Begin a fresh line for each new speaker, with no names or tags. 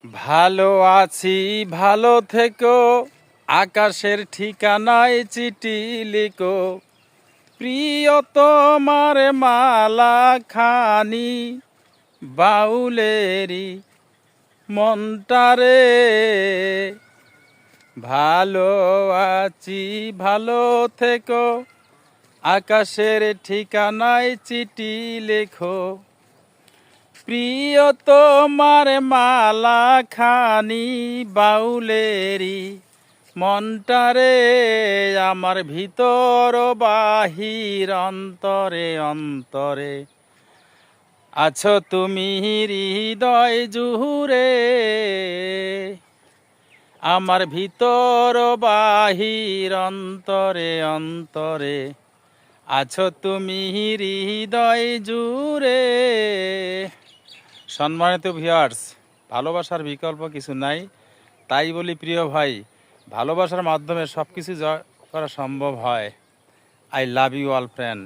ভালো আছি, ভালো থেকো, আকাশের ঠিকানায় চিঠি লিখো। প্রিয়তমার মালা খানি বাউলেরি মনটারে। ভালো আছি, ভালো থেকো, আকাশের ঠিকানায় চিঠি লেখো। প্রিয়তমার মালা খানি বাউলেরি মনটারে। আমার ভিতর বাহির অন্তরে অন্তরে আছো তুমি হৃদয় জুড়ে। আমার ভিতর বাহির অন্তরে অন্তরে আছো তুমি হৃদয় জুড়ে। সম্মানিত ভিউয়ার্স, ভালোবাসার বিকল্প কিছু নাই, তাই বলি প্রিয় ভাই, ভালোবাসার মাধ্যমে সব কিছু জয় করা সম্ভব হয়। I love you all friend.